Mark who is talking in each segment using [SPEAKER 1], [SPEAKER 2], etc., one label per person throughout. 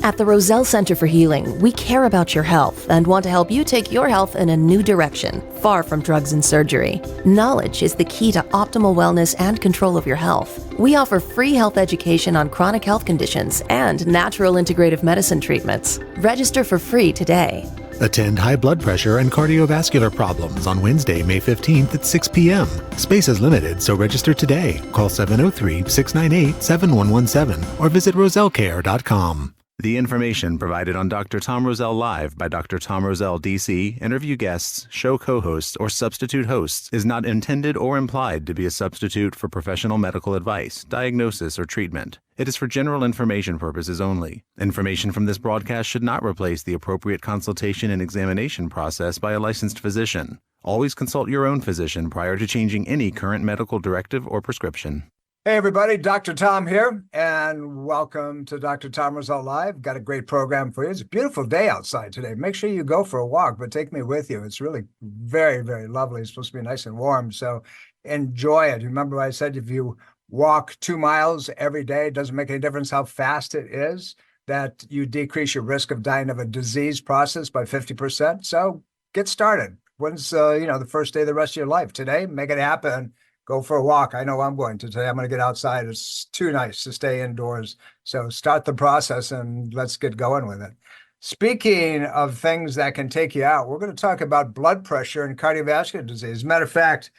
[SPEAKER 1] At the Roselle Center for Healing, we care about your health and want to help you take your health in a new direction, far from drugs and surgery. Knowledge is the key to optimal wellness and control of your health. We offer free health education on chronic health conditions and natural integrative medicine treatments. Register for free today.
[SPEAKER 2] Attend high blood pressure and cardiovascular problems on Wednesday, May 15th at 6 p.m. Space is limited, so register today. Call 703-698-7117 or visit rosellecare.com.
[SPEAKER 3] The information provided on Dr. Tom Roselle Live by Dr. Tom Roselle DC, interview guests, show co-hosts, or substitute hosts is not intended or implied to be a substitute for professional medical advice, diagnosis, or treatment. It is for general information purposes only. Information from this broadcast should not replace the appropriate consultation and examination process by a licensed physician. Always consult your own physician prior to changing any current medical directive or prescription.
[SPEAKER 4] Hey everybody, Dr. Tom here, and welcome to Dr. Tom Roselle Live. Got a great program for you. It's a beautiful day outside today. Make sure you go for a walk, but take me with you. It's really very, very lovely. It's supposed to be nice and warm, so enjoy it. Remember I said if you walk 2 miles every day, it doesn't make any difference how fast it is, that you decrease your risk of dying of a disease process by 50%. So get started. When's the first day of the rest of your life? Today, make it happen. Go for a walk. I know I'm going to today. I'm going to get outside. It's too nice to stay indoors. So start the process and let's get going with it. Speaking of things that can take you out, we're going to talk about blood pressure and cardiovascular disease. As a matter of fact,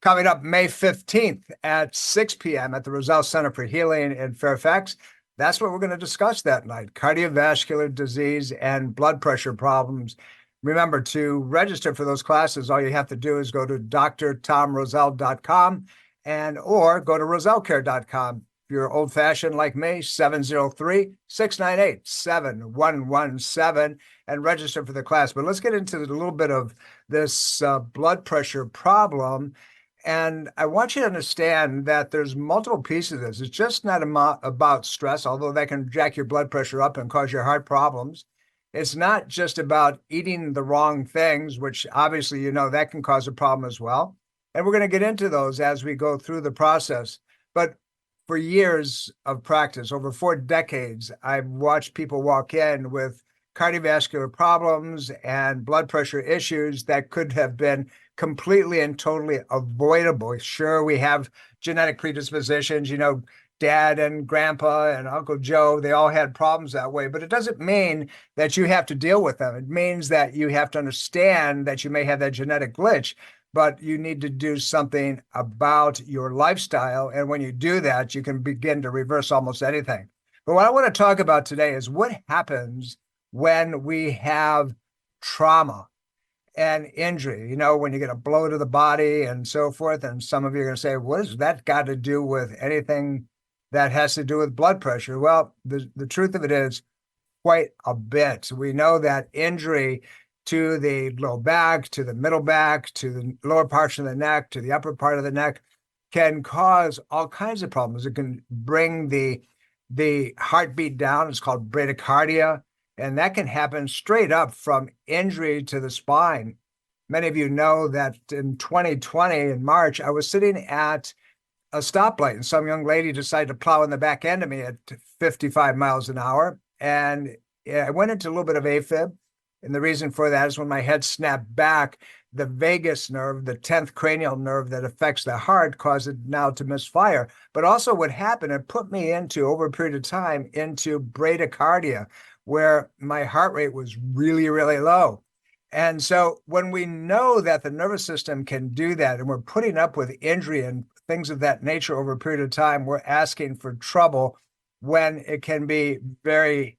[SPEAKER 4] coming up May 15th at 6 p.m. at the Roselle Center for Healing in Fairfax, that's what we're going to discuss that night, cardiovascular disease and blood pressure problems. Remember, to register for those classes, all you have to do is go to drtomroselle.com or go to rosellecare.com. If you're old-fashioned like me, 703-698-7117 and register for the class. But let's get into a little bit of this blood pressure problem. And I want you to understand that there's multiple pieces of this. It's just not about stress, although that can jack your blood pressure up and cause your heart problems. It's not just about eating the wrong things, which obviously, that can cause a problem as well. And we're going to get into those as we go through the process. But for years of practice, over 4 decades, I've watched people walk in with cardiovascular problems and blood pressure issues that could have been completely and totally avoidable. Sure, we have genetic predispositions, Dad and Grandpa and Uncle Joe, they all had problems that way, but it doesn't mean that you have to deal with them. It means that you have to understand that you may have that genetic glitch, but you need to do something about your lifestyle. And when you do that, you can begin to reverse almost anything. But what I want to talk about today is what happens when we have trauma and injury, when you get a blow to the body and so forth. And some of you are going to say, what has that got to do with anything that has to do with blood pressure? Well, the truth of it is quite a bit. We know that injury to the low back, to the middle back, to the lower parts of the neck, to the upper part of the neck can cause all kinds of problems. It can bring the heartbeat down. It's called bradycardia, and that can happen straight up from injury to the spine. Many of you know that in 2020, in March, I was sitting at a stoplight and some young lady decided to plow in the back end of me at 55 miles an hour. And I went into a little bit of AFib. And the reason for that is when my head snapped back, the vagus nerve, the 10th cranial nerve that affects the heart, caused it now to misfire. But also what happened, it put me over a period of time, into bradycardia, where my heart rate was really, really low. And so when we know that the nervous system can do that, and we're putting up with injury and things of that nature over a period of time, we're asking for trouble when it can be very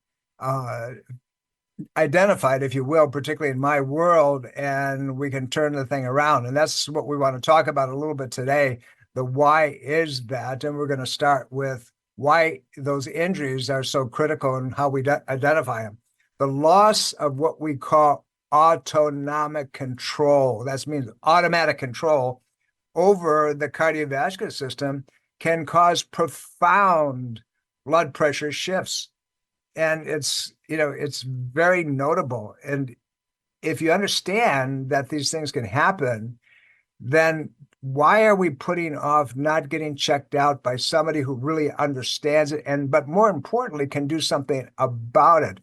[SPEAKER 4] identified, if you will, particularly in my world, and we can turn the thing around. And that's what we want to talk about a little bit today, the why is that. And we're going to start with why those injuries are so critical and how we identify them. The loss of what we call autonomic control, that means automatic control over the cardiovascular system, can cause profound blood pressure shifts. And it's very notable. And if you understand that these things can happen, then why are we putting off not getting checked out by somebody who really understands it but more importantly, can do something about it?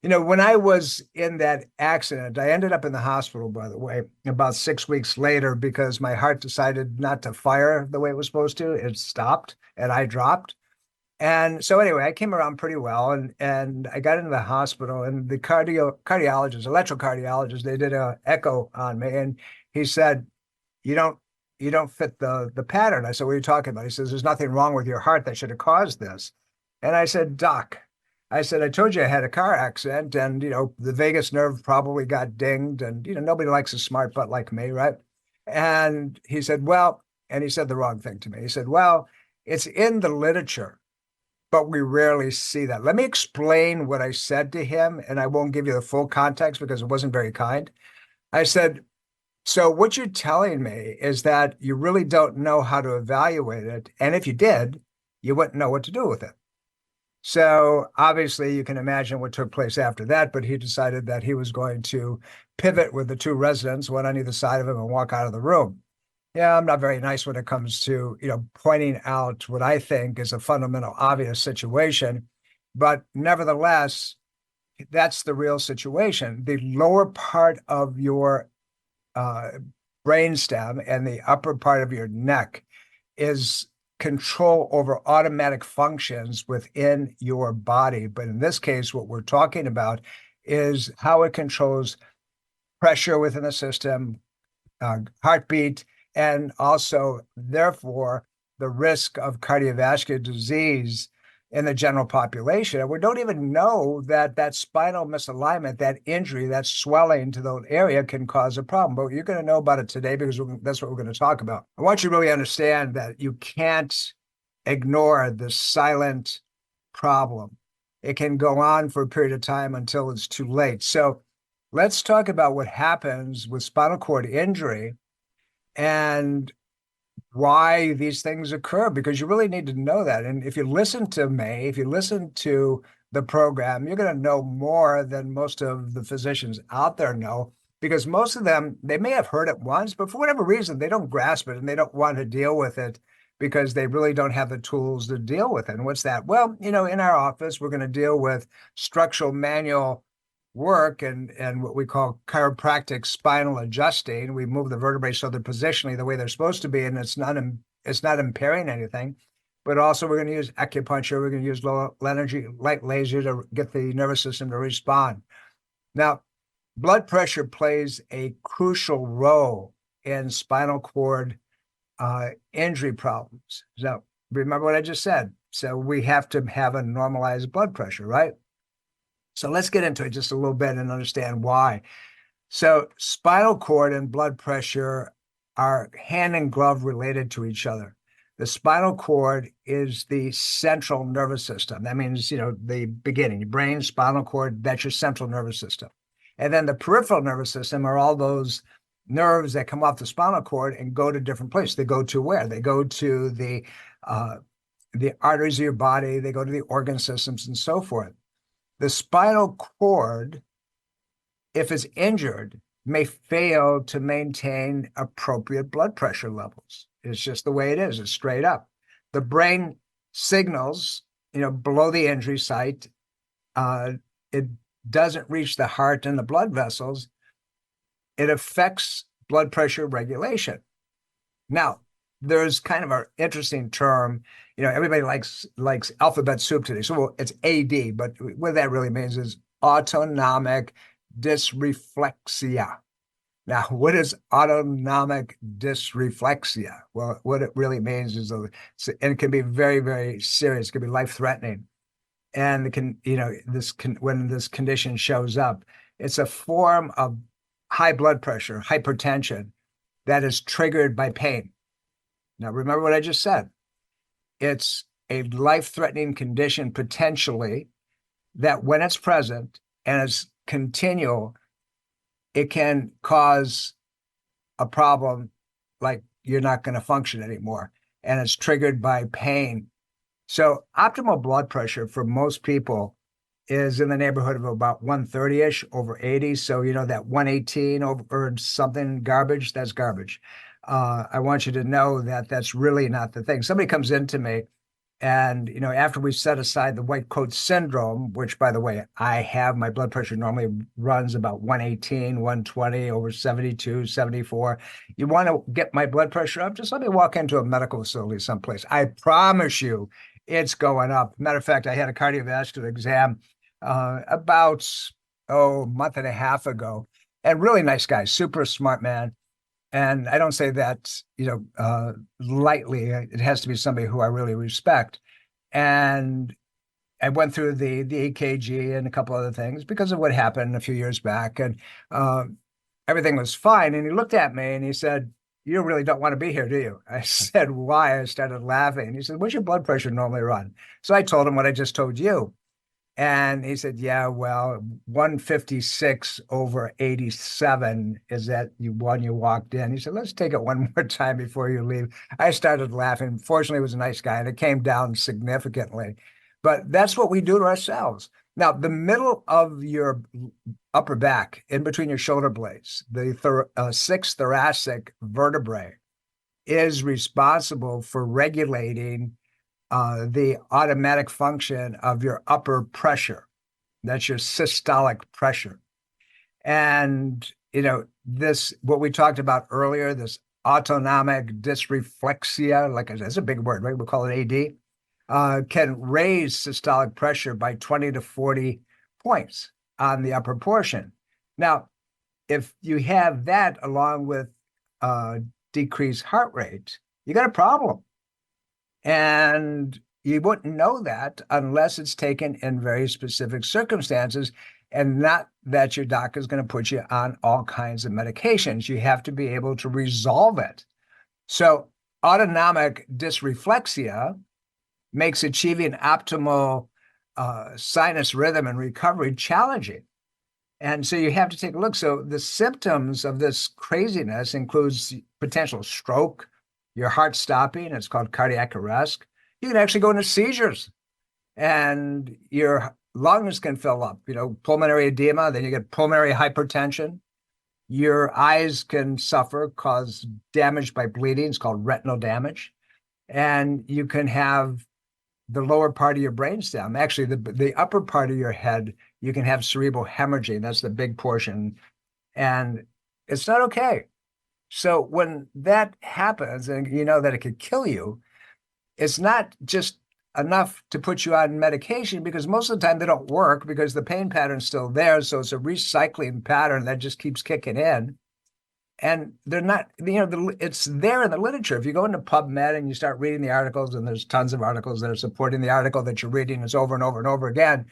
[SPEAKER 4] When I was in that accident, I ended up in the hospital, by the way, about 6 weeks later because my heart decided not to fire the way it was supposed to. It stopped and I dropped. And so anyway, I came around pretty well and I got into the hospital and the cardiologist, electrocardiologist, they did an echo on me and he said, you don't fit the pattern. I said, what are you talking about? He says, there's nothing wrong with your heart that should have caused this. And I said, Doc, I said, I told you I had a car accident and, the vagus nerve probably got dinged and, nobody likes a smart butt like me, right? And he said, well, and he said the wrong thing to me. He said, well, it's in the literature, but we rarely see that. Let me explain what I said to him, and I won't give you the full context because it wasn't very kind. I said, so what you're telling me is that you really don't know how to evaluate it. And if you did, you wouldn't know what to do with it. So obviously you can imagine what took place after that, but he decided that he was going to pivot with the two residents, one on either side of him, and walk out of the room. Yeah, I'm not very nice when it comes to, pointing out what I think is a fundamental obvious situation. But nevertheless, that's the real situation. The lower part of your brainstem and the upper part of your neck is control over automatic functions within your body. But in this case, what we're talking about is how it controls pressure within the system, heartbeat, and also, therefore, the risk of cardiovascular disease in the general population. And we don't even know that spinal misalignment, that injury, that swelling to the area can cause a problem. But you're going to know about it today because that's what we're going to talk about. I want you to really understand that you can't ignore the silent problem. It can go on for a period of time until it's too late. So let's talk about what happens with spinal cord injury and why these things occur, because you really need to know that. And if you listen to me, if you listen to the program, you're going to know more than most of the physicians out there know, because most of them, they may have heard it once, but for whatever reason, they don't grasp it and they don't want to deal with it because they really don't have the tools to deal with it. And what's that? Well, in our office, we're going to deal with structural manual work and what we call chiropractic spinal adjusting. We move the vertebrae so they're positionally the way they're supposed to be, and it's not impairing anything. But also we're going to use acupuncture. We're going to use low energy light laser to get the nervous system to respond. Now, blood pressure plays a crucial role in spinal cord injury problems. So remember what I just said. So we have to have a normalized blood pressure, right? So let's get into it just a little bit and understand why. So spinal cord and blood pressure are hand in glove related to each other. The spinal cord is the central nervous system. That means, the beginning, your brain, spinal cord, that's your central nervous system. And then the peripheral nervous system are all those nerves that come off the spinal cord and go to different places. They go to where? They go to the arteries of your body. They go to the organ systems and so forth. The spinal cord, if it's injured, may fail to maintain appropriate blood pressure levels. It's just the way it is. It's straight up. The brain signals, below the injury site. It doesn't reach the heart and the blood vessels. It affects blood pressure regulation. Now, there's kind of an interesting term. Everybody likes alphabet soup today. So it's AD, but what that really means is autonomic dysreflexia. Now, what is autonomic dysreflexia? Well, what it really means is, and it can be very, very serious. It can be life-threatening. And when this condition shows up, it's a form of high blood pressure, hypertension, that is triggered by pain. Now, remember what I just said. It's a life-threatening condition, potentially, that when it's present and it's continual, it can cause a problem like you're not going to function anymore. And it's triggered by pain. So optimal blood pressure for most people is in the neighborhood of about 130-ish over 80. So, that 118 over something garbage, that's garbage. I want you to know that that's really not the thing. Somebody comes into me and, after we set aside the white coat syndrome, which, by the way, I have, my blood pressure normally runs about 118, 120 over 72, 74. You want to get my blood pressure up? Just let me walk into a medical facility someplace. I promise you it's going up. Matter of fact, I had a cardiovascular exam about, a month and a half ago. And really nice guy, super smart man. And I don't say that, lightly. It has to be somebody who I really respect. And I went through the EKG and a couple other things because of what happened a few years back. And everything was fine. And he looked at me and he said, "You really don't want to be here, do you?" I said, "Why?" I started laughing. He said, "What's your blood pressure normally run?" So I told him what I just told you. And he said, "Yeah, well, 156 over 87 is that when you walked in." He said, "Let's take it one more time before you leave." I started laughing. Fortunately, he was a nice guy, and it came down significantly. But that's what we do to ourselves. Now, the middle of your upper back, in between your shoulder blades, the sixth thoracic vertebrae, is responsible for regulating the automatic function of your upper pressure. That's your systolic pressure. And, this, what we talked about earlier, this autonomic dysreflexia, that's a big word, right? We'll call it AD, can raise systolic pressure by 20 to 40 points on the upper portion. Now, if you have that along with decreased heart rate, you got a problem. And you wouldn't know that unless it's taken in very specific circumstances, and not that your doctor is going to put you on all kinds of medications. You have to be able to resolve it. So autonomic dysreflexia makes achieving optimal sinus rhythm and recovery challenging. And so you have to take a look. So the symptoms of this craziness includes potential stroke, your heart stopping, it's called cardiac arrest. You can actually go into seizures and your lungs can fill up, pulmonary edema, then you get pulmonary hypertension. Your eyes can suffer, cause damage by bleeding. It's called retinal damage. And you can have the lower part of your brainstem, actually the upper part of your head, you can have cerebral hemorrhaging. That's the big portion. And it's not okay. So when that happens and you know that it could kill you, it's not just enough to put you on medication, because most of the time they don't work because the pain pattern's still there. So it's a recycling pattern that just keeps kicking in. And they're not, it's there in the literature. If you go into PubMed and you start reading the articles, and there's tons of articles that are supporting the article that you're reading, it's over and over and over again,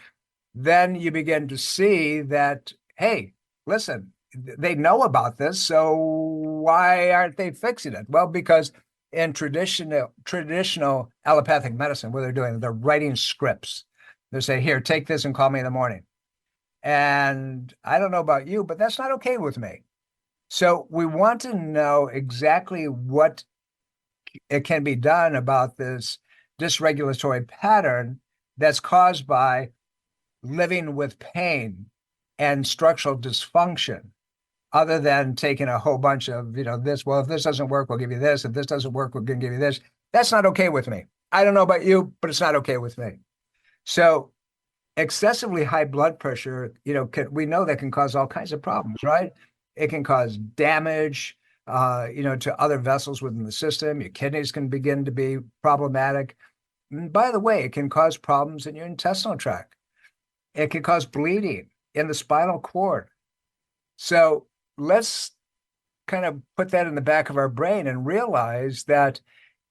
[SPEAKER 4] then you begin to see that, hey, listen, they know about this, so why aren't they fixing it? Well, because in traditional allopathic medicine, what they're writing scripts. They say, "Here, take this and call me in the morning." And I don't know about you, but that's not okay with me. So we want to know exactly what it can be done about this dysregulatory pattern that's caused by living with pain and structural dysfunction, other than taking a whole bunch of, this, well, if this doesn't work, we'll give you this. If this doesn't work, we're going to give you this. That's not okay with me. I don't know about you, but it's not okay with me. So excessively high blood pressure, we know that can cause all kinds of problems, right? It can cause damage, to other vessels within the system. Your kidneys can begin to be problematic. And by the way, it can cause problems in your intestinal tract. It can cause bleeding in the spinal cord. So let's kind of put that in the back of our brain and realize that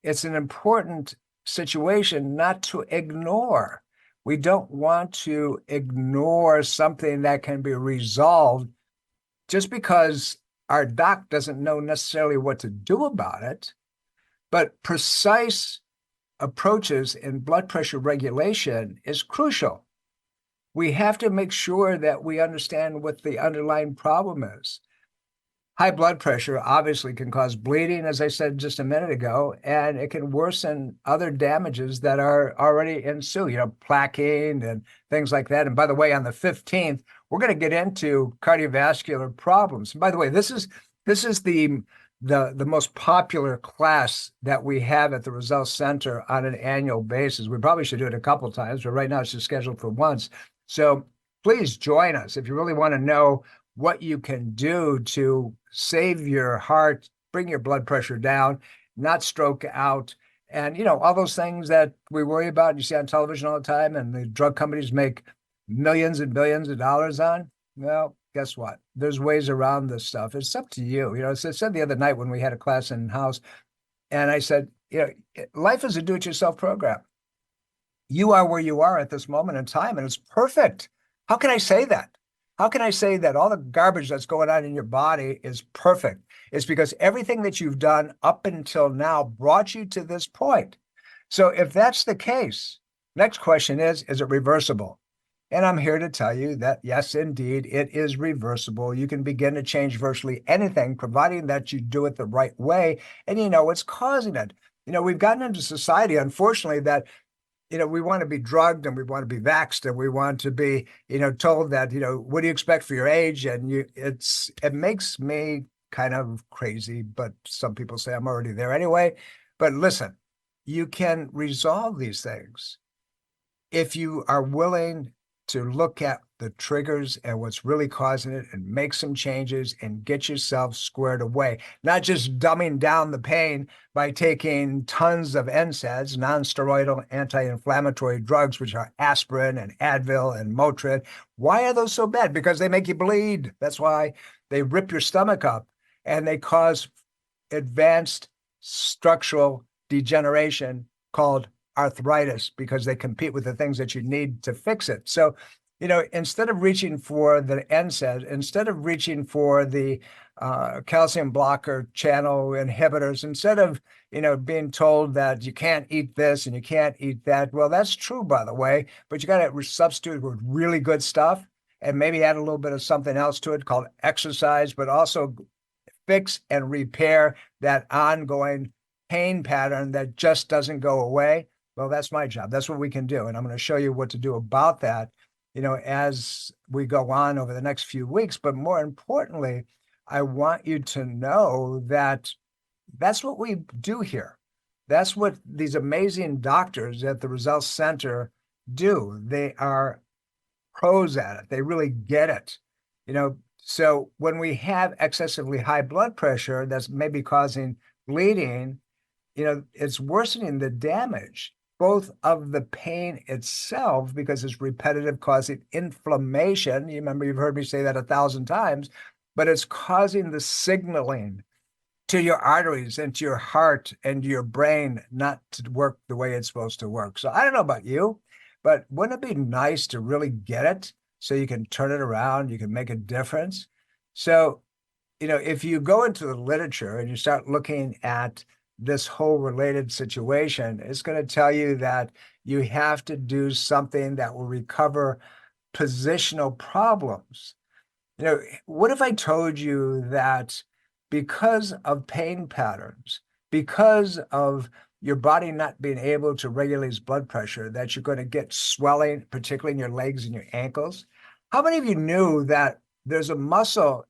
[SPEAKER 4] it's an important situation not to ignore. We don't want to ignore something that can be resolved just because our doc doesn't know necessarily what to do about it. But precise approaches in blood pressure regulation is crucial. We have to make sure that we understand what the underlying problem is. High blood pressure obviously can cause bleeding, as I said just a minute ago, and it can worsen other damages that are already ensue, plaquing and things like that. And by the way, on the 15th, we're going to get into cardiovascular problems. And by the way, this is the the most popular class that we have at the Roselle Center on an annual basis. We probably should do it a couple times, but right now it's just scheduled for once. So please join us if you really want to know what you can do to save your heart, bring your blood pressure down, not stroke out, and all those things that we worry about and you see on television all the time and the drug companies make millions and billions of dollars on. Well, guess what? There's ways around this stuff. It's up to you. I said the other night when we had a class in house, and I said, life is a do-it-yourself program. You are where you are at this moment in time, and it's perfect. How can I say that? How can I say that all the garbage that's going on in your body is perfect? It's because everything that you've done up until now brought you to this point. So if that's the case, next question is it reversible? And I'm here to tell you that, yes, indeed, it is reversible. You can begin to change virtually anything, providing that you do it the right way and you know what's causing it. We've gotten into society, unfortunately, that we want to be drugged and we want to be vaxxed and we want to be, told that, what do you expect for your age? And it makes me kind of crazy, but some people say I'm already there anyway. But listen, you can resolve these things if you are willing to look at the triggers and what's really causing it and make some changes and get yourself squared away. Not just dumbing down the pain by taking tons of NSAIDs, non-steroidal anti-inflammatory drugs, which are aspirin and Advil and Motrin. Why are those so bad? Because they make you bleed. That's why they rip your stomach up and they cause advanced structural degeneration called arthritis, because they compete with the things that you need to fix it. So, instead of reaching for the NSAID, instead of reaching for the calcium blocker channel inhibitors, instead of, being told that you can't eat this and you can't eat that. Well, that's true, by the way, but you got to substitute with really good stuff and maybe add a little bit of something else to it called exercise, but also fix and repair that ongoing pain pattern that just doesn't go away. Well, that's my job. That's what we can do. And I'm going to show you what to do about that, as we go on over the next few weeks. But more importantly, I want you to know that that's what we do here. That's what these amazing doctors at the Roselle Center do. They are pros at it. They really get it. So when we have excessively high blood pressure that's maybe causing bleeding, it's worsening the damage, both of the pain itself, because it's repetitive, causing inflammation. You remember, you've heard me say that 1,000 times, but it's causing the signaling to your arteries and to your heart and to your brain not to work the way it's supposed to work. So I don't know about you, but wouldn't it be nice to really get it so you can turn it around, you can make a difference? So, if you go into the literature and you start looking at this whole related situation, it's going to tell you that you have to do something that will recover positional problems. What if I told you that because of pain patterns, because of your body not being able to regulate its blood pressure, that you're going to get swelling, particularly in your legs and your ankles? How many of you knew that there's a muscle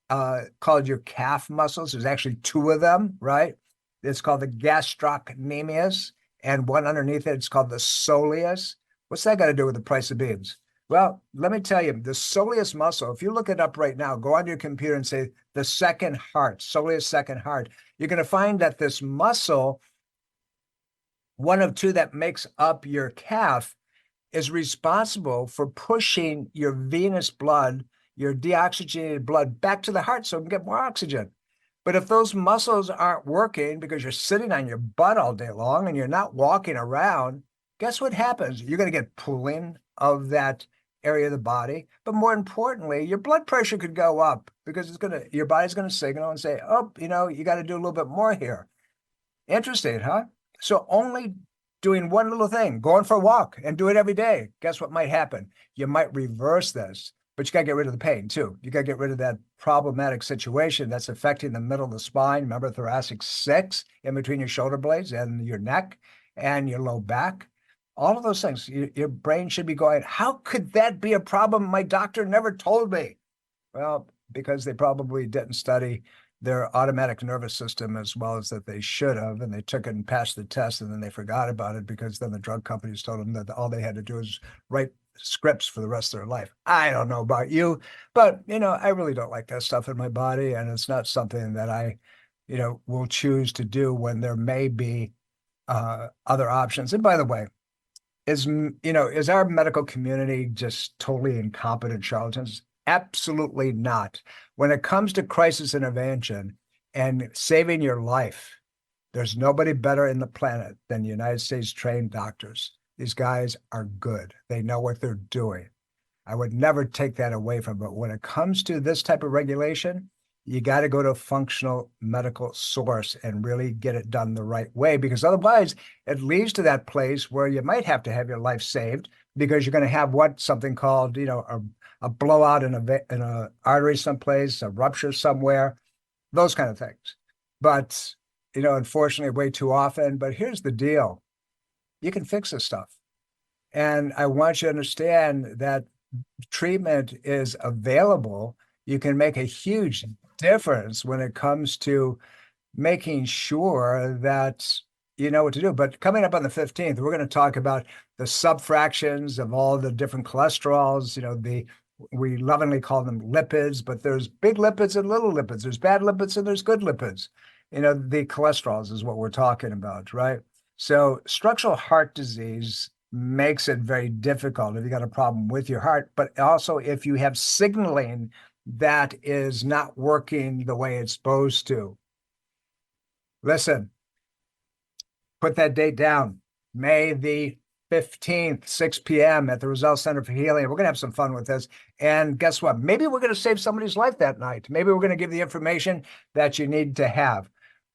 [SPEAKER 4] called your calf muscles? There's actually two of them, right? It's called the gastrocnemius, and one underneath it, it's called the soleus. What's that got to do with the price of beans? Well, let me tell you, the soleus muscle, if you look it up right now, go on your computer and say the second heart, soleus second heart, you're going to find that this muscle, one of two that makes up your calf, is responsible for pushing your venous blood, your deoxygenated blood, back to the heart so it can get more oxygen. But if those muscles aren't working because you're sitting on your butt all day long and you're not walking around, guess what happens? You're going to get pooling of that area of the body. But more importantly, your blood pressure could go up because your body's going to signal and say, oh, you got to do a little bit more here. Interesting, huh? So only doing one little thing, going for a walk and do it every day. Guess what might happen? You might reverse this. But you got to get rid of the pain too. You got to get rid of that problematic situation that's affecting the middle of the spine. Remember thoracic 6 in between your shoulder blades and your neck and your low back. All of those things, your brain should be going, how could that be a problem? My doctor never told me. Well, because they probably didn't study their automatic nervous system as well as that they should have, and they took it and passed the test, and then they forgot about it because then the drug companies told them that all they had to do is write scripts for the rest of their life. I don't know about you, but I really don't like that stuff in my body, and it's not something that I will choose to do when there may be other options. And by the way, is our medical community just totally incompetent charlatans? Absolutely not. When it comes to crisis intervention and saving your life, there's nobody better in the planet than United States trained doctors. These guys are good. They know what they're doing. I would never take that away from them. But when it comes to this type of regulation, you got to go to a functional medical source and really get it done the right way, because otherwise it leads to that place where you might have to have your life saved because you're going to have something called, a blowout in a artery someplace, a rupture somewhere, those kind of things. But, unfortunately, way too often. But here's the deal. You can fix this stuff. And I want you to understand that treatment is available. You can make a huge difference when it comes to making sure that you know what to do. But coming up on the 15th, we're going to talk about the subfractions of all the different cholesterols, we lovingly call them lipids, but there's big lipids and little lipids. There's bad lipids and there's good lipids. The cholesterols is what we're talking about, right? So structural heart disease makes it very difficult if you got a problem with your heart, but also if you have signaling that is not working the way it's supposed to. Listen, put that date down, May the 15th, 6 p.m. at the Roselle Center for Healing. We're going to have some fun with this. And guess what? Maybe we're going to save somebody's life that night. Maybe we're going to give the information that you need to have.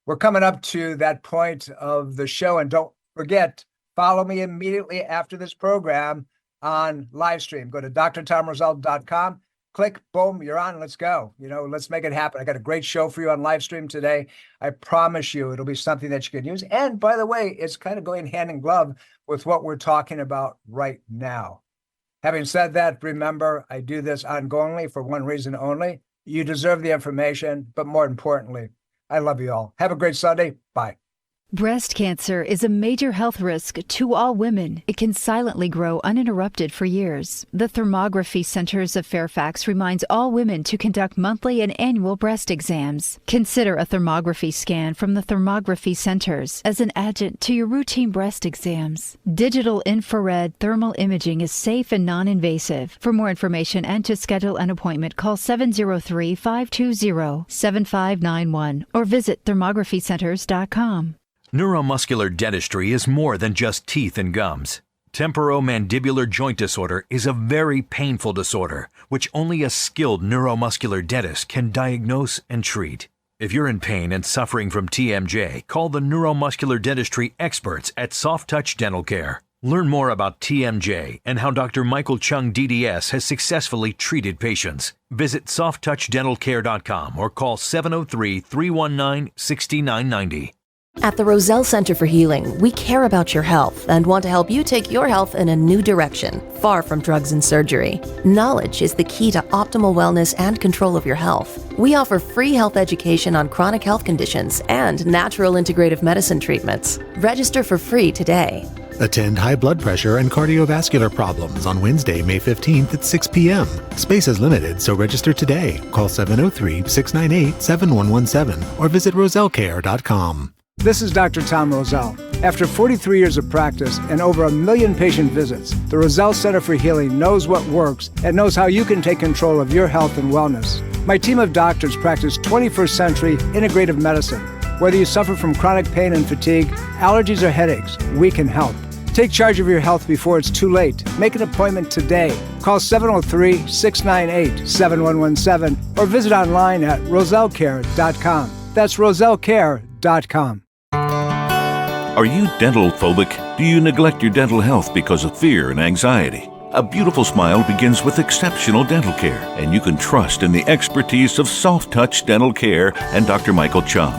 [SPEAKER 4] We're coming up to that point of the show. And don't forget, follow me immediately after this program on live stream. Go to drtomroselle.com. Click, boom, you're on. Let's go. Let's make it happen. I got a great show for you on live stream today. I promise you it'll be something that you can use. And by the way, it's kind of going hand in glove with what we're talking about right now. Having said that, remember, I do this ongoingly for one reason only. You deserve the information, but more importantly, I love you all. Have a great Sunday. Bye.
[SPEAKER 5] Breast cancer is a major health risk to all women. It can silently grow uninterrupted for years. The Thermography Centers of Fairfax reminds all women to conduct monthly and annual breast exams. Consider a thermography scan from the Thermography Centers as an adjunct to your routine breast exams. Digital infrared thermal imaging is safe and non-invasive. For more information and to schedule an appointment, call 703-520-7591 or visit thermographycenters.com.
[SPEAKER 6] Neuromuscular dentistry is more than just teeth and gums. Temporomandibular joint disorder is a very painful disorder, which only a skilled neuromuscular dentist can diagnose and treat. If you're in pain and suffering from TMJ, call the neuromuscular dentistry experts at Soft Touch Dental Care. Learn more about TMJ and how Dr. Michael Chung DDS has successfully treated patients. Visit softtouchdentalcare.com or call 703-319-6990.
[SPEAKER 1] At the Roselle Center for Healing, we care about your health and want to help you take your health in a new direction, far from drugs and surgery. Knowledge is the key to optimal wellness and control of your health. We offer free health education on chronic health conditions and natural integrative medicine treatments. Register for free today.
[SPEAKER 2] Attend high blood pressure and cardiovascular problems on Wednesday, May 15th at 6 p.m. Space is limited, so register today. Call 703-698-7117 or visit rosellecare.com.
[SPEAKER 4] This is Dr. Tom Roselle. After 43 years of practice and over 1 million patient visits, the Roselle Center for Healing knows what works and knows how you can take control of your health and wellness. My team of doctors practice 21st century integrative medicine. Whether you suffer from chronic pain and fatigue, allergies or headaches, we can help. Take charge of your health before it's too late. Make an appointment today. Call 703-698-7117 or visit online at rosellecare.com. That's rosellecare.com.
[SPEAKER 7] Are you dental phobic? Do you neglect your dental health because of fear and anxiety? A beautiful smile begins with exceptional dental care, and you can trust in the expertise of Soft Touch Dental Care and Dr. Michael Chung.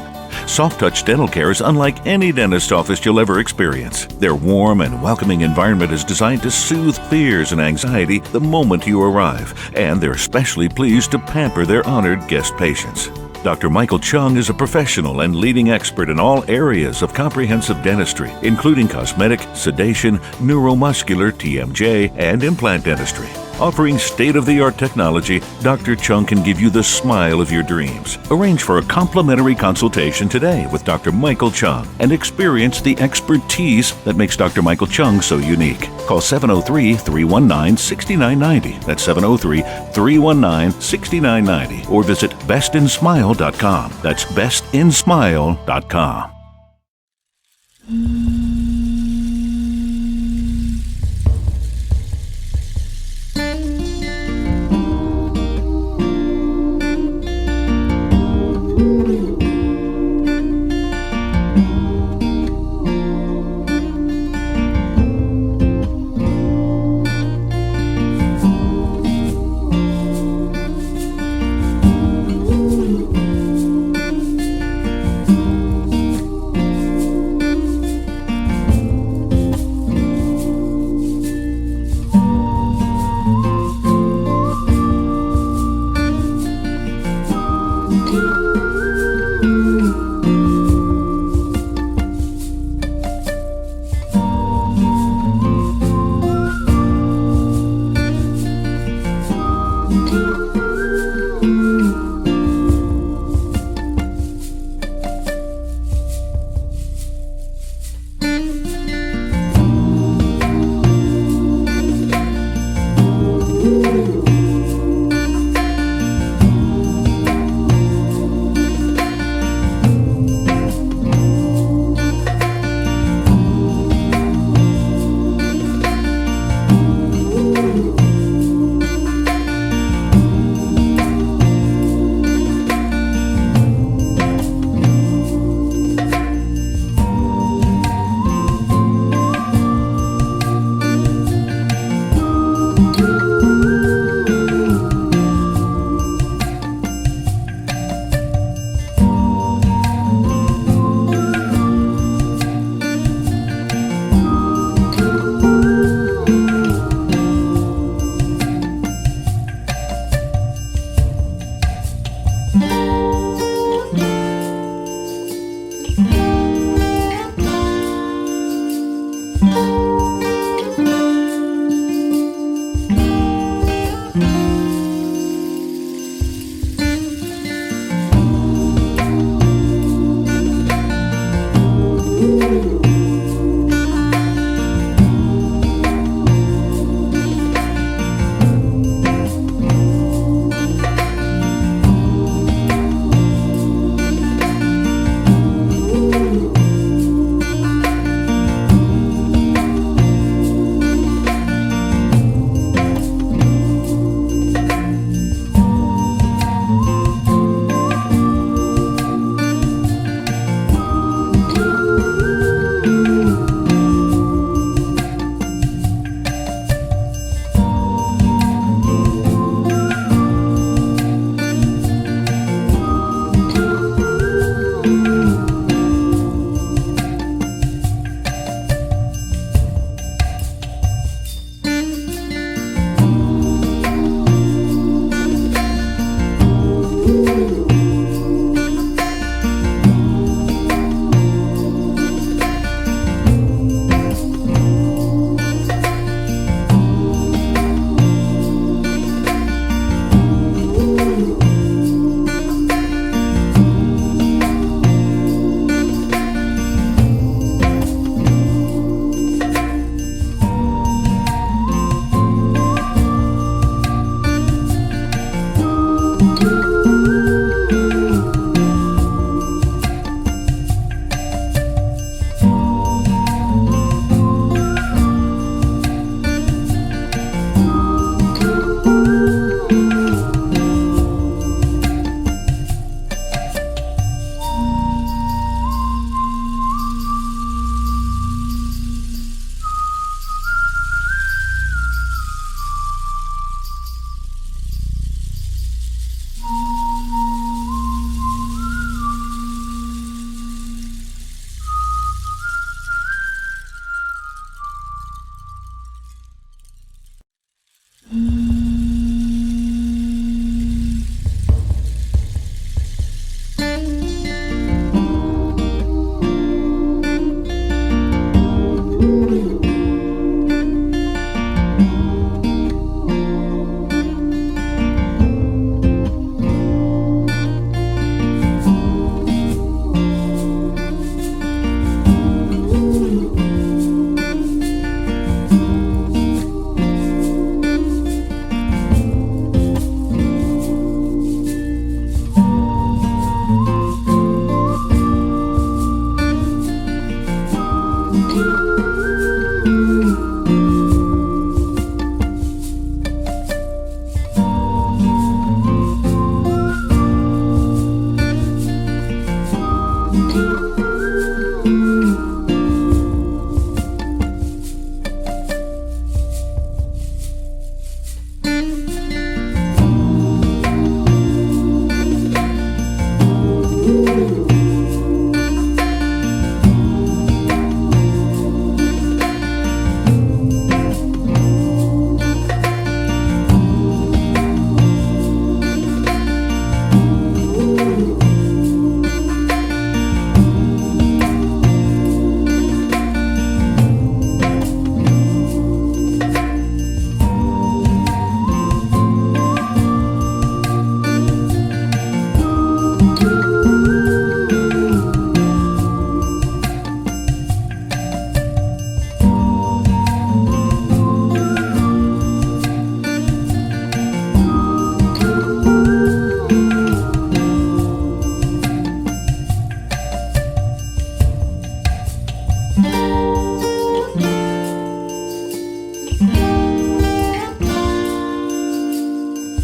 [SPEAKER 7] Soft Touch Dental Care is unlike any dentist office you'll ever experience. Their warm and welcoming environment is designed to soothe fears and anxiety the moment you arrive, and they're especially pleased to pamper their honored guest patients. Dr. Michael Chung is a professional and leading expert in all areas of comprehensive dentistry, including cosmetic, sedation, neuromuscular, TMJ, and implant dentistry. Offering state-of-the-art technology, Dr. Chung can give you the smile of your dreams. Arrange for a complimentary consultation today with Dr. Michael Chung and experience the expertise that makes Dr. Michael Chung so unique. Call 703-319-6990. That's 703-319-6990. Or visit bestinsmile.com. That's bestinsmile.com.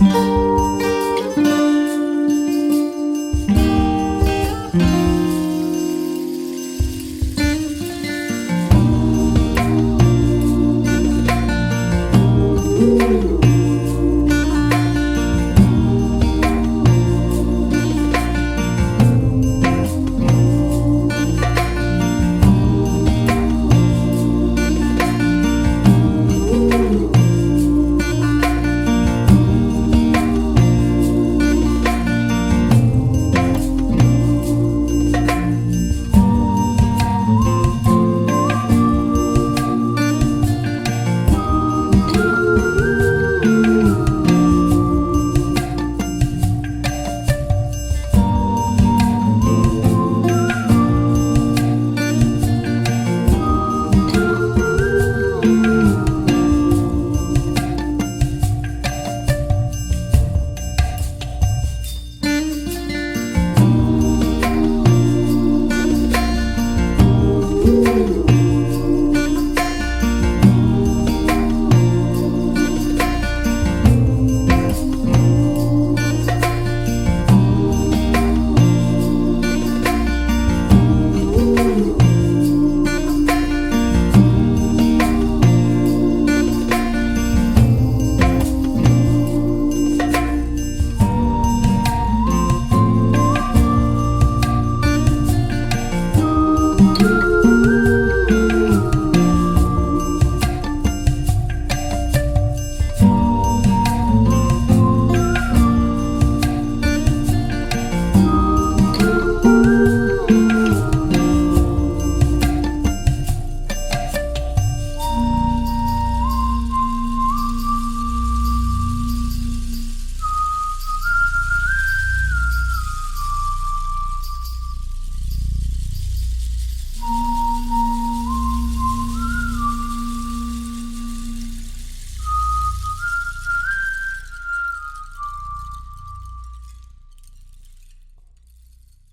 [SPEAKER 8] you.